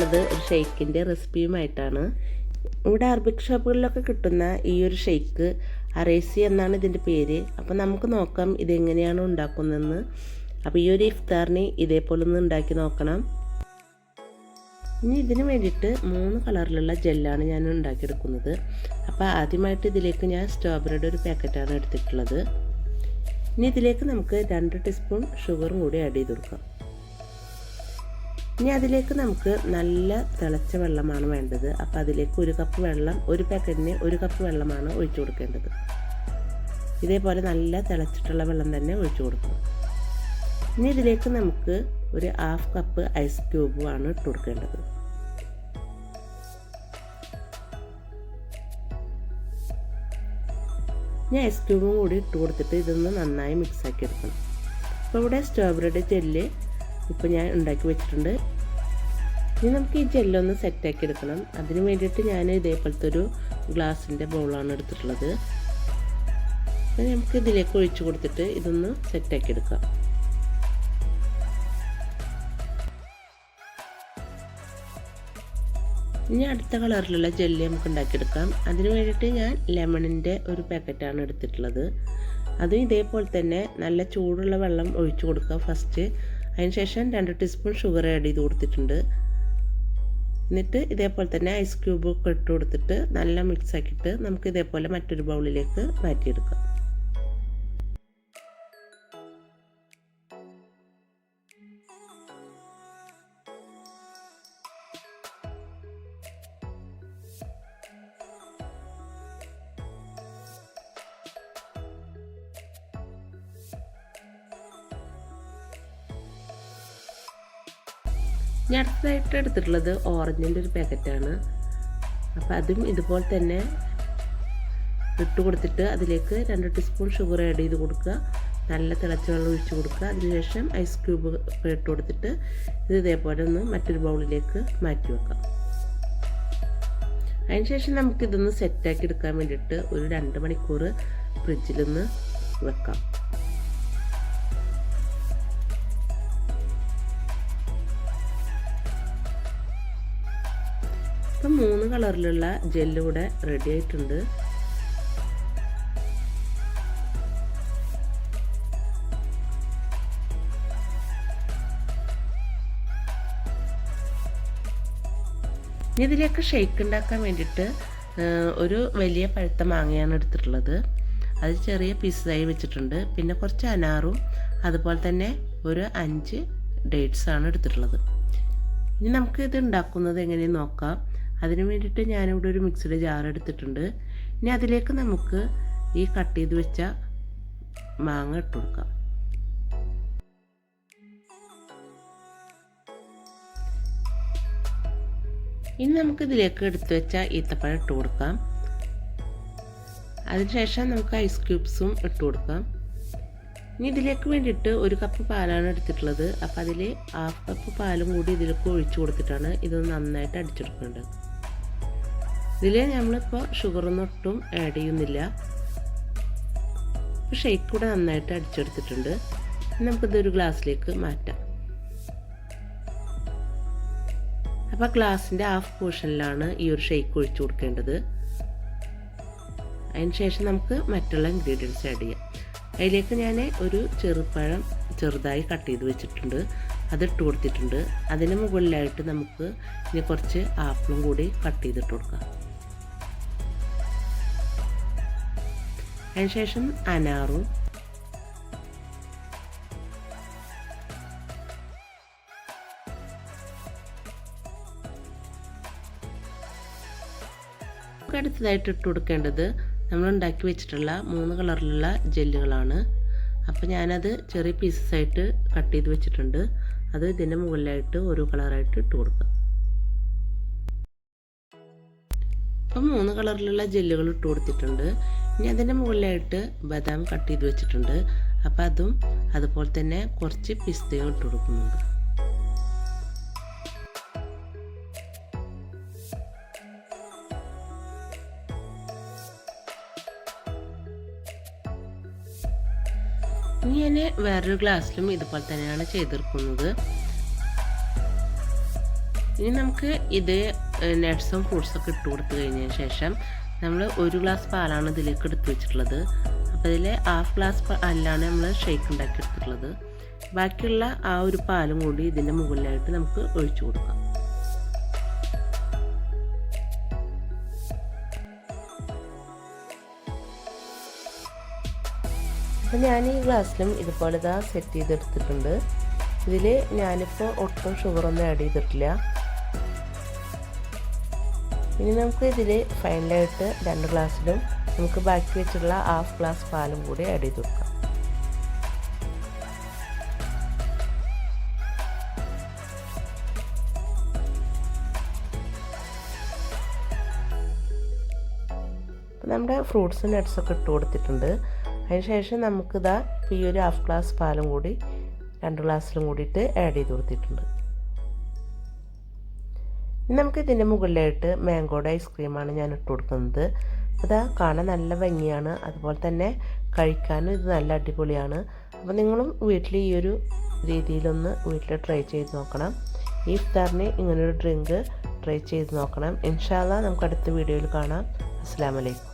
വന്നിട്ടുള്ളത് ഒരു ഷെയ്ക്കിൻ്റെ റെസിപ്പിയുമായിട്ടാണ്. ഇവിടെ അറബിക് ഷോപ്പുകളിലൊക്കെ കിട്ടുന്ന ഈ ഒരു ഷെയ്ക്ക് അറേസി എന്നാണ് ഇതിൻ്റെ പേര്. അപ്പോൾ നമുക്ക് നോക്കാം ഇതെങ്ങനെയാണ് ഉണ്ടാക്കുന്നതെന്ന്. അപ്പോൾ ഈ ഒരു ഇഫ്താറിന് ഇതേപോലെ ഒന്ന് ഉണ്ടാക്കി നോക്കണം. ഇനി ഇതിന് വേണ്ടിയിട്ട് 3 കളറിലുള്ള ജെല്ലാണ് ഞാൻ ഉണ്ടാക്കിയെടുക്കുന്നത്. അപ്പോൾ ആദ്യമായിട്ട് ഇതിലേക്ക് ഞാൻ സ്ട്രോബെറിയുടെ ഒരു പാക്കറ്റാണ് എടുത്തിട്ടുള്ളത്. ഇനി ഇതിലേക്ക് നമുക്ക് 2 ടീസ്പൂൺ ഷുഗറും കൂടി ആഡ് ചെയ്ത് കൊടുക്കാം. ഇനി അതിലേക്ക് നമുക്ക് നല്ല തിളച്ച വെള്ളമാണ് വേണ്ടത്. അപ്പോൾ അതിലേക്ക് 1 കപ്പ് വെള്ളം, ഒരു പാക്കറ്റിന് 1 കപ്പ് വെള്ളമാണ് ഒഴിച്ചു കൊടുക്കേണ്ടത്. ഇതേപോലെ നല്ല തിളച്ചിട്ടുള്ള വെള്ളം തന്നെ ഒഴിച്ചു കൊടുക്കണം. ഇനി ഇതിലേക്ക് നമുക്ക് ഒരു 1/2 കപ്പ് ഐസ് ക്യൂബുമാണ് ഇട്ട് കൊടുക്കേണ്ടത്. ഇനി ഐസ് ക്യൂബും കൂടി ഇട്ട് കൊടുത്തിട്ട് ഇതൊന്ന് നന്നായി മിക്സാക്കി എടുക്കണം. അപ്പോൾ ഇവിടെ സ്ട്രോബെറിയുടെ ജെല്ല് ഇപ്പോൾ ഞാൻ ഉണ്ടാക്കി വെച്ചിട്ടുണ്ട്. ഇനി നമുക്ക് ഈ ജെല്ലൊന്ന് സെറ്റാക്കി എടുക്കണം. അതിന് വേണ്ടിയിട്ട് ഞാൻ ഇതേപോലത്തെ ഒരു ഗ്ലാസിൻ്റെ ബൗളാണ് എടുത്തിട്ടുള്ളത്. അപ്പോൾ നമുക്ക് ഇതിലേക്ക് ഒഴിച്ചു കൊടുത്തിട്ട് ഇതൊന്ന് സെറ്റാക്കി എടുക്കാം. ഇനി അടുത്ത കളറിലുള്ള ജെല്ലി നമുക്ക് ഉണ്ടാക്കിയെടുക്കാം. അതിന് വേണ്ടിയിട്ട് ഞാൻ ലെമണിൻ്റെ ഒരു പാക്കറ്റാണ് എടുത്തിട്ടുള്ളത്. അതും ഇതേപോലെ തന്നെ നല്ല ചൂടുള്ള വെള്ളം ഒഴിച്ചു കൊടുക്കുക ഫസ്റ്റ്. അതിനുശേഷം 2 ടീസ്പൂൺ ഷുഗർ ആഡ് ചെയ്ത് കൊടുത്തിട്ടുണ്ട്. എന്നിട്ട് ഇതേപോലെ തന്നെ ഐസ് ക്യൂബൊക്കെ ഇട്ട് കൊടുത്തിട്ട് നല്ല മിക്സ് ആക്കിയിട്ട് നമുക്ക് ഇതേപോലെ മറ്റൊരു ബൗളിലേക്ക് മാറ്റിയെടുക്കാം. ഞാൻ അടുത്തതായിട്ട് എടുത്തിട്ടുള്ളത് ഓറഞ്ചിൻ്റെ ഒരു പാക്കറ്റാണ്. അപ്പോൾ അതും ഇതുപോലെ തന്നെ ഇട്ട് കൊടുത്തിട്ട് അതിലേക്ക് 2 ടീസ്പൂൺ ഷുഗർ ആഡ് ചെയ്ത് കൊടുക്കുക. നല്ല തിളച്ച വെള്ളം ഒഴിച്ച് കൊടുക്കുക. അതിനുശേഷം ഐസ് ക്യൂബ് ഇട്ട് കൊടുത്തിട്ട് ഇത് ഇതേപോലെ ഒന്ന് മറ്റൊരു ബൗളിലേക്ക് മാറ്റി വെക്കാം. അതിനുശേഷം നമുക്കിതൊന്ന് സെറ്റാക്കി എടുക്കാൻ വേണ്ടിയിട്ട് ഒരു 2 മണിക്കൂർ ഫ്രിഡ്ജിലൊന്ന് വെക്കാം. ഇപ്പം 3 കളറിലുള്ള ജെല്ല് കൂടെ റെഡി ആയിട്ടുണ്ട്. ഇതിലേക്ക് ഷേക്ക് ഉണ്ടാക്കാൻ വേണ്ടിയിട്ട് ഒരു വലിയ പഴുത്ത മാങ്ങയാണ് എടുത്തിട്ടുള്ളത്. അത് ചെറിയ പീസായി വെച്ചിട്ടുണ്ട്. പിന്നെ കുറച്ച് അനാറും അതുപോലെ തന്നെ ഒരു 5 ഡേറ്റ്സാണ് എടുത്തിട്ടുള്ളത്. ഇനി നമുക്ക് ഇത് ഉണ്ടാക്കുന്നത് എങ്ങനെയെന്ന് നോക്കാം. അതിന് വേണ്ടിയിട്ട് ഞാനിവിടെ ഒരു മിക്സിയുടെ ജാർ എടുത്തിട്ടുണ്ട്. ഇനി അതിലേക്ക് നമുക്ക് ഈ കട്ട് ചെയ്ത് വെച്ച മാങ്ങ ഇട്ട് കൊടുക്കാം. ഇനി നമുക്ക് ഇതിലേക്ക് എടുത്ത് വെച്ച ഈത്തപ്പഴം ഇട്ട് കൊടുക്കാം. അതിനുശേഷം നമുക്ക് ഐസ് ക്യൂബ്സും ഇട്ട് കൊടുക്കാം. ഇനി ഇതിലേക്ക് വേണ്ടിയിട്ട് 1 കപ്പ് പാലാണ് എടുത്തിട്ടുള്ളത്. അപ്പോൾ അതിൽ 1/2 കപ്പ് പാലും കൂടി ഇതിലേക്ക് ഒഴിച്ചു കൊടുത്തിട്ടാണ് ഇതൊന്ന് നന്നായിട്ട് അടിച്ചെടുക്കേണ്ടത്. ഇതിൽ നമ്മളിപ്പോൾ ഷുഗറൊന്നും ഒട്ടും ആഡ് ചെയ്യുന്നില്ല. ഇപ്പോൾ ഷേക്ക് കൂടെ നന്നായിട്ട് അടിച്ചെടുത്തിട്ടുണ്ട്. നമുക്കിതൊരു ഗ്ലാസ്സിലേക്ക് മാറ്റാം. അപ്പോൾ ഗ്ലാസിൻ്റെ 1/2 പോർഷനിലാണ് ഈ ഒരു ഷേക്ക് ഒഴിച്ചു കൊടുക്കേണ്ടത്. അതിനുശേഷം നമുക്ക് മറ്റുള്ള ഇൻഗ്രീഡിയൻസ് ആഡ് ചെയ്യാം. അതിലേക്ക് ഞാൻ ഒരു ചെറുപഴം ചെറുതായി കട്ട് ചെയ്ത് വെച്ചിട്ടുണ്ട്. അതിട്ട് കൊടുത്തിട്ടുണ്ട്. അതിന് മുകളിലായിട്ട് നമുക്ക് ഇനി കുറച്ച് ആപ്പിളും കൂടി കട്ട് ചെയ്തിട്ട് കൊടുക്കാം. അതിനുശേഷം അനാറും അടുത്തതായിട്ട് ഇട്ട് കൊടുക്കേണ്ടത് നമ്മൾ ഉണ്ടാക്കി വെച്ചിട്ടുള്ള 3 കളറിലുള്ള ജെല്ലുകളാണ്. അപ്പോൾ ഞാനത് ചെറിയ പീസസായിട്ട് കട്ട് ചെയ്ത് വെച്ചിട്ടുണ്ട്. അത് ഇതിൻ്റെ മുകളിലായിട്ട് ഓരോ കളറായിട്ട് ഇട്ട് കൊടുക്കാം. അപ്പം 3 കളറിലുള്ള ജെല്ലുകൾ ഇട്ട് കൊടുത്തിട്ടുണ്ട്. ഇനി അതിൻ്റെ മുകളിലായിട്ട് ബദാം കട്ട് ചെയ്ത് വെച്ചിട്ടുണ്ട്. അപ്പോൾ അതും അതുപോലെ തന്നെ കുറച്ച് പിസ്തയും ഇട്ട് കൊടുക്കുന്നുണ്ട്. ഇനി ഞാൻ വേറൊരു ഗ്ലാസ്സിലും ഇതുപോലെ തന്നെയാണ് ചെയ്തെടുക്കുന്നത്. ഇനി നമുക്ക് ഇത് നട്ട്സും ഫ്രൂട്ട്സൊക്കെ ഇട്ട് കൊടുത്തു കഴിഞ്ഞതിന് ശേഷം നമ്മൾ 1 ഗ്ലാസ് പാലാണ് ഇതിലേക്ക് എടുത്ത് വെച്ചിട്ടുള്ളത്. അപ്പോൾ ഇതിൽ ഹാഫ് ഗ്ലാസ് പാലാണ് നമ്മൾ ഷേക്ക് ഉണ്ടാക്കി എടുത്തിട്ടുള്ളത്. ബാക്കിയുള്ള ആ ഒരു പാലും കൂടി ഇതിൻ്റെ മുകളിലായിട്ട് നമുക്ക് ഒഴിച്ചു കൊടുക്കാം. അപ്പോൾ ഞാൻ ഈ ഗ്ലാസ്സിലും ഇതുപോലെ സെറ്റ് ചെയ്തെടുത്തിട്ടുണ്ട്. ഇതിൽ ഞാനിപ്പോൾ ഒട്ടും ഷുഗറൊന്നും ആഡ് ചെയ്തിട്ടില്ല. ഇനി നമുക്ക് ഇതിൽ ഫൈനലായിട്ട് 2 ഗ്ലാസ്സിലും നമുക്ക് ബാക്കി വെച്ചിട്ടുള്ള ഹാഫ് ഗ്ലാസ് പാലും കൂടി ആഡ് ചെയ്ത് കൊടുക്കാം. നമ്മുടെ ഫ്രൂട്ട്സും നട്ട്സൊക്കെ ഇട്ട് കൊടുത്തിട്ടുണ്ട്. അതിനുശേഷം നമുക്കിതാ ഈ ഒരു ഹാഫ് ഗ്ലാസ് പാലും കൂടി 2 ഗ്ലാസ്സിലും കൂടിയിട്ട് ആഡ് ചെയ്ത് കൊടുത്തിട്ടുണ്ട്. ഇനി നമുക്ക് ഇതിൻ്റെ മുകളിലായിട്ട് മാംഗോയുടെ ഐസ്ക്രീമാണ് ഞാൻ ഇട്ട് കൊടുക്കുന്നത്. അത് കാണാൻ നല്ല ഭംഗിയാണ്, അതുപോലെ തന്നെ കഴിക്കാനും ഇത് നല്ല അടിപൊളിയാണ്. അപ്പോൾ നിങ്ങളും വീട്ടിൽ ഈ ഒരു രീതിയിലൊന്ന് വീട്ടിൽ ട്രൈ ചെയ്ത് നോക്കണം. ഈ ഇഫ്താറിന് ഇങ്ങനൊരു ഡ്രിങ്ക് ട്രൈ ചെയ്ത് നോക്കണം. ഇൻഷാ അല്ലാഹ് നമുക്ക് അടുത്ത വീഡിയോയിൽ കാണാം. അസ്സലാമു അലൈക്കും.